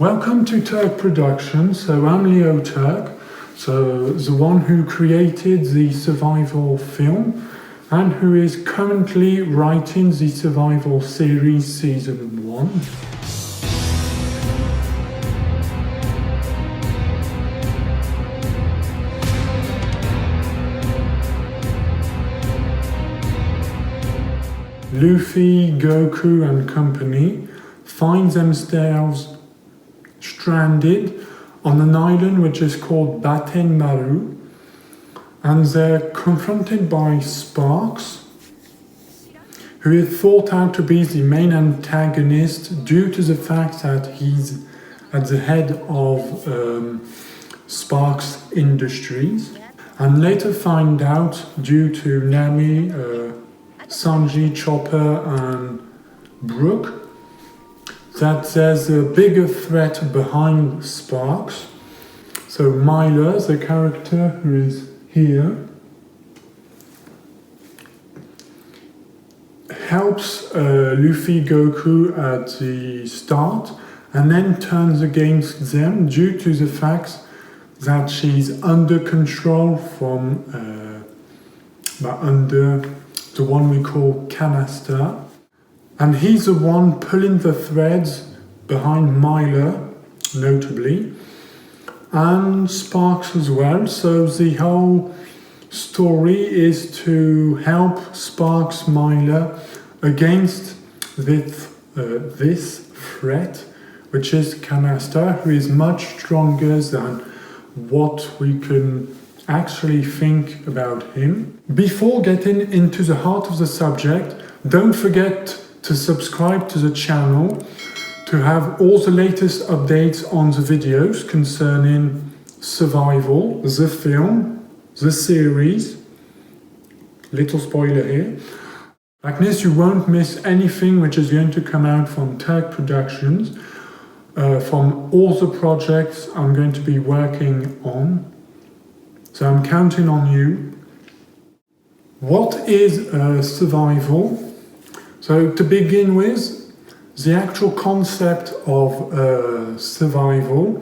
Welcome to TURC Productions. So I'm Leo Turk, so the one who created the survival film and who is currently writing the survival series season 1. Luffy, Goku and company find themselves stranded on an island which is called Baten Maru, and they're confronted by Sparks, who is thought out to be the main antagonist due to the fact that he's at the head of Sparks Industries, and later find out due to Nami, Sanji, Chopper and Brook that there's a bigger threat behind Sparks. So Myler, the character who is here, helps Luffy, Goku at the start and then turns against them due to the fact that she's under control from under the one we call Canister, and he's the one pulling the threads behind Myler, notably, and Sparks as well. So the whole story is to help Sparks Myler against this threat, which is Canister, who is much stronger than what we can actually think about him. Before getting into the heart of the subject, don't forget to subscribe to the channel to have all the latest updates on the videos concerning Survival, the film, the series. Little spoiler here. Like this, you won't miss anything which is going to come out from TURC Productions, from all the projects I'm going to be working on. So I'm counting on you. What is survival? So to begin with, the actual concept of survival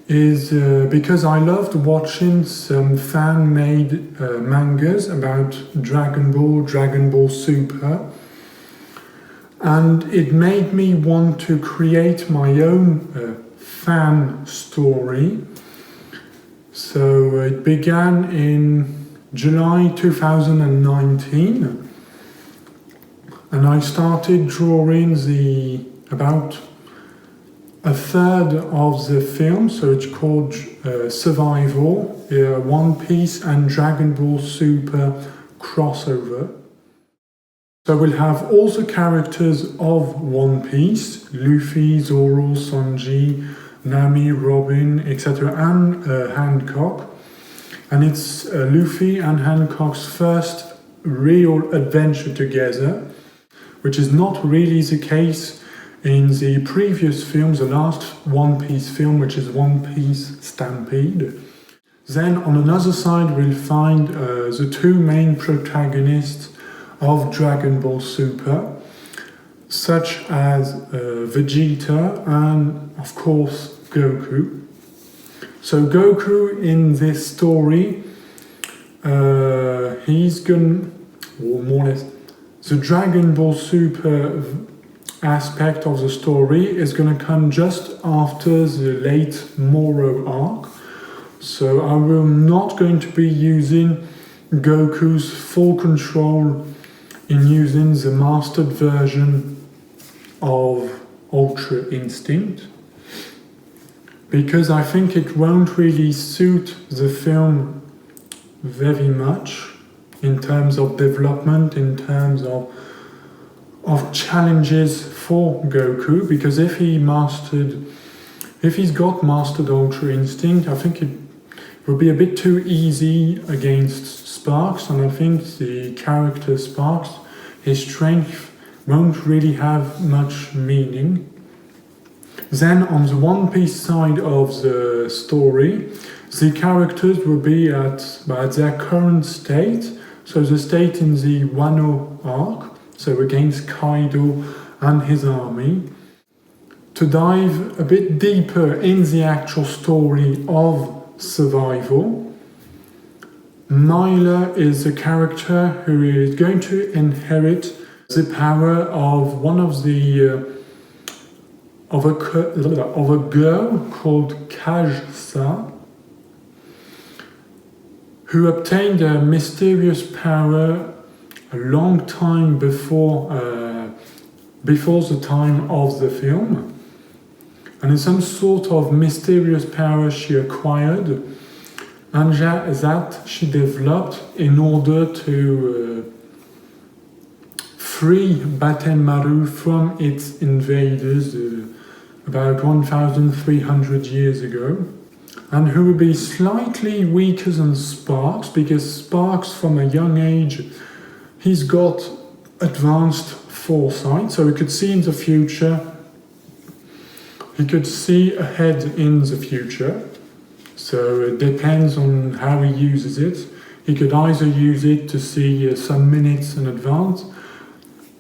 is because I loved watching some fan-made mangas about Dragon Ball Super, and it made me want to create my own fan story. So it began in July 2019, and I started drawing about a third of the film, so it's called Survival, One Piece and Dragon Ball Super crossover. So we'll have all the characters of One Piece, Luffy, Zoro, Sanji, Nami, Robin, etc. and Hancock. And it's Luffy and Hancock's first real adventure together, which is not really the case in the previous films, the last One Piece film, which is One Piece Stampede. Then on another side we'll find the two main protagonists of Dragon Ball Super, such as Vegeta and of course Goku. So Goku in this story, he's gonna, or more or less, the Dragon Ball Super aspect of the story is going to come just after the late Moro arc. So I will not going to be using Goku's full control in using the mastered version of Ultra Instinct, because I think it won't really suit the film very much in terms of development, in terms of challenges for Goku, because if he's got mastered Ultra Instinct, I think it would be a bit too easy against Sparks, and I think the character Sparks, his strength won't really have much meaning. Then on the One Piece side of the story, the characters will be at their current state, so the state in the Wano arc, so against Kaido and his army. to dive a bit deeper in the actual story of survival, Myla is a character who is going to inherit the power of one of the of a girl called Kajsa, who obtained a mysterious power a long time before the time of the film, and it's some sort of mysterious power she acquired, and that she developed in order to free Batenmaru from its invaders about 1,300 years ago, and who would be slightly weaker than Sparks, because Sparks from a young age, he's got advanced foresight, so he could see in the future, he could see ahead in the future, so it depends on how he uses it. He could either use it to see some minutes in advance,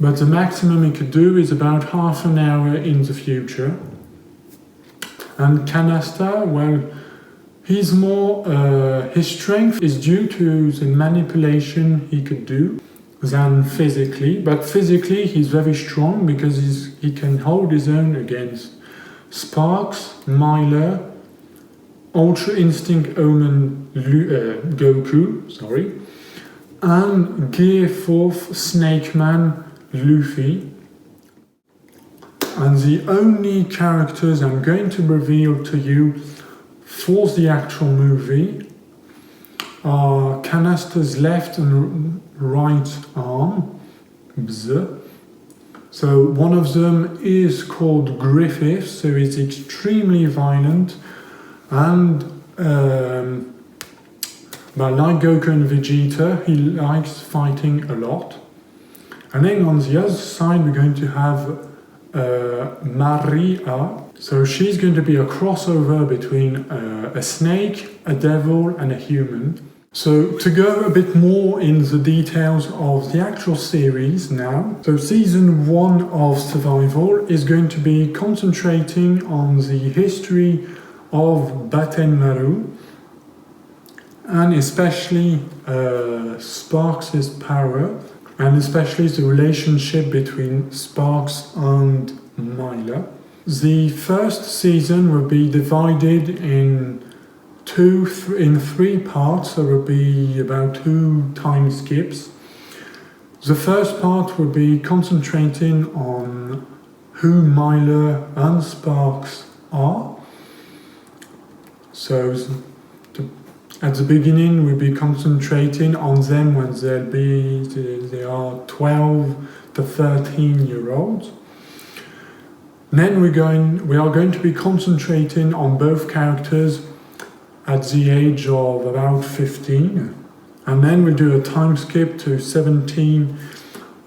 but the maximum he could do is about half an hour in the future. And Canasta, well, he's more, his strength is due to the manipulation he could do than physically, but physically he's very strong because he can hold his own against Sparks, Myla, Ultra Instinct Omen Goku, and Gear 4th Snake Man Luffy. And the only characters I'm going to reveal to you for the actual movie are Canasta's left and right arm. So one of them is called Griffith, so he's extremely violent, and like Goku and Vegeta, he likes fighting a lot. And then on the other side we're going to have Maria. So she's going to be a crossover between a snake, a devil, and a human. So to go a bit more in the details of the actual series now. So season 1 of Survival is going to be concentrating on the history of Batenmaru, and especially Sparks' power, and especially the relationship between Sparks and Myla. The first season will be divided in 3 parts, so it will be about 2 time skips. The first part will be concentrating on who Myla and Sparks are. So at the beginning we'll be concentrating on them when they are 12 to 13-year-olds. Then we are going to be concentrating on both characters at the age of about 15, and then we'll do a time skip to 17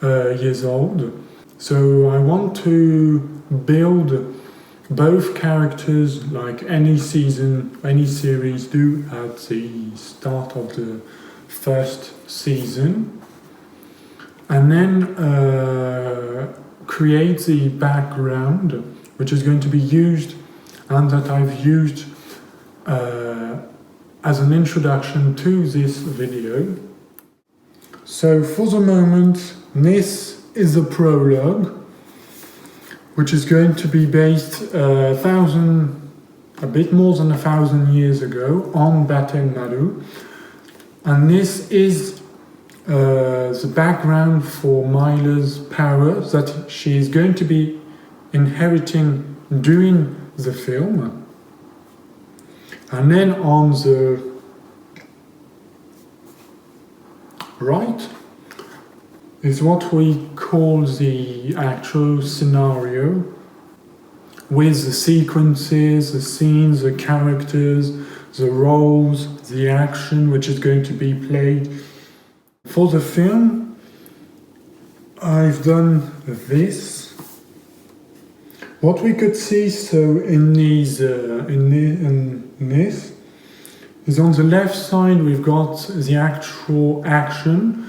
years old. So I want to build both characters like any season, any series do at the start of the first season, and then create the background, which is going to be used, and that I've used as an introduction to this video. So for the moment, this is a prologue, which is going to be based a bit more than 1,000 years ago on Batenmaru, and this is the background for Myla's power that she is going to be inheriting during the film. And then on the right is what we call the actual scenario, with the sequences, the scenes, the characters, the roles, the action which is going to be played. For the film, I've done this. What we could see, so in this is on the left side we've got the actual action,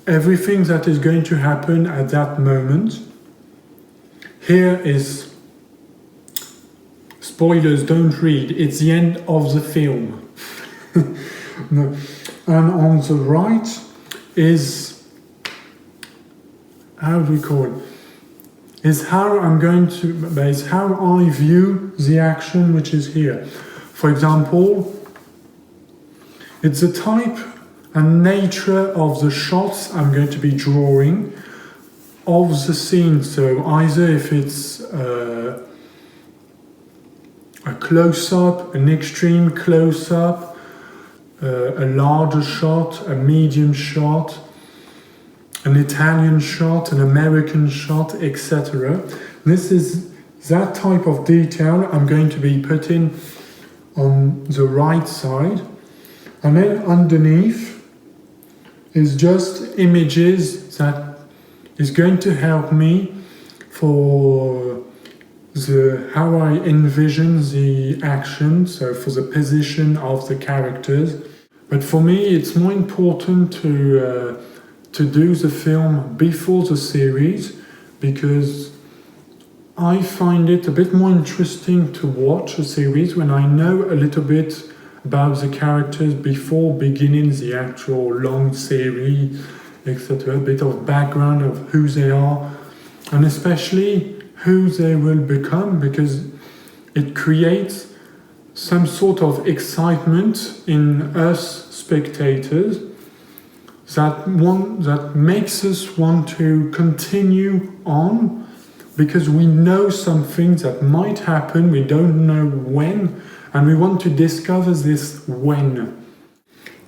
everything that is going to happen at that moment, here is, spoilers, don't read, it's the end of the film. No. And on the right is, how do we call it? Is how is how I view the action which is here. For example, it's the type and nature of the shots I'm going to be drawing of the scene. So either if it's a close-up, an extreme close-up, a larger shot, a medium shot, an Italian shot, an American shot, etc. This is that type of detail I'm going to be putting on the right side. And then underneath is just images that is going to help me for how I envision the action, so for the position of the characters. But for me, it's more important to do the film before the series, because I find it a bit more interesting to watch a series when I know a little bit about the characters before beginning the actual long series, etc. A bit of background of who they are, and especially who they will become, because it creates some sort of excitement in us spectators that makes us want to continue on, because we know some things that might happen, we don't know when, and we want to discover this when.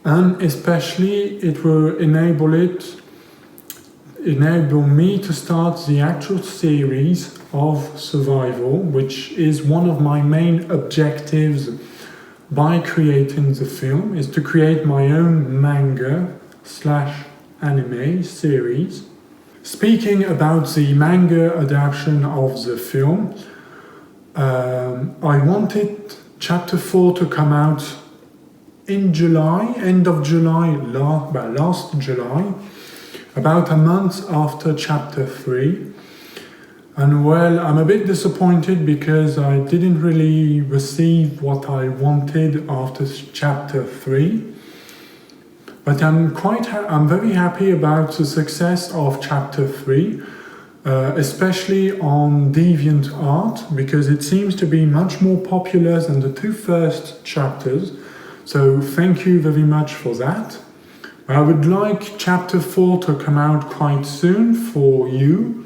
And especially it will enable me to start the actual series of survival, which is one of my main objectives by creating the film, is to create my own manga/anime series. Speaking about the manga adaptation of the film, I wanted Chapter 4 to come out in July, end of July, last July, about a month after Chapter 3. And well, I'm a bit disappointed because I didn't really receive what I wanted after Chapter 3. But I'm very happy about the success of Chapter 3, especially on DeviantArt, because it seems to be much more popular than the two first chapters. So thank you very much for that. I would like Chapter 4 to come out quite soon for you,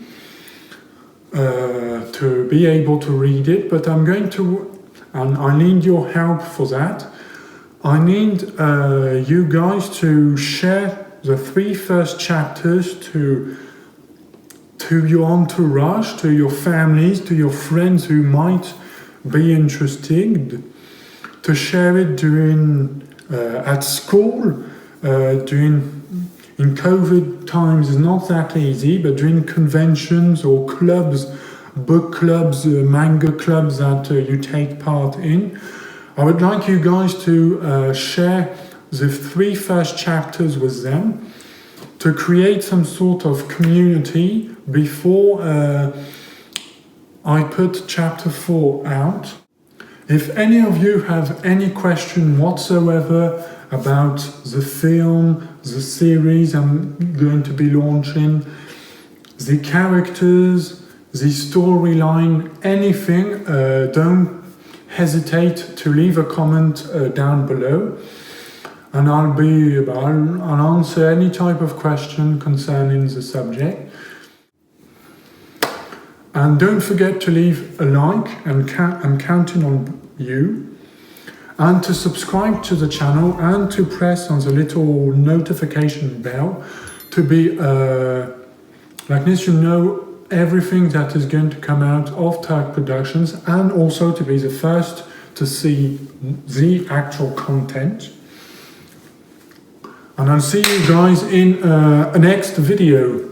to be able to read it, but I'm going to, and I need your help for that. I need you guys to share the 3 first chapters to your entourage, to your families, to your friends who might be interested, to share it during at school, in COVID times is not that easy, but during conventions or clubs, book clubs, manga clubs that you take part in, I would like you guys to share the 3 first chapters with them to create some sort of community before I put Chapter 4 out. If any of you have any question whatsoever about the film, the series I'm going to be launching, the characters, the storyline, anything, don't hesitate to leave a comment down below, and I'll answer any type of question concerning the subject. And don't forget to leave a like, and I'm counting on you, and to subscribe to the channel and to press on the little notification bell to be like this, you know everything that is going to come out of TURC Productions, and also to be the first to see the actual content. And I'll see you guys in a next video.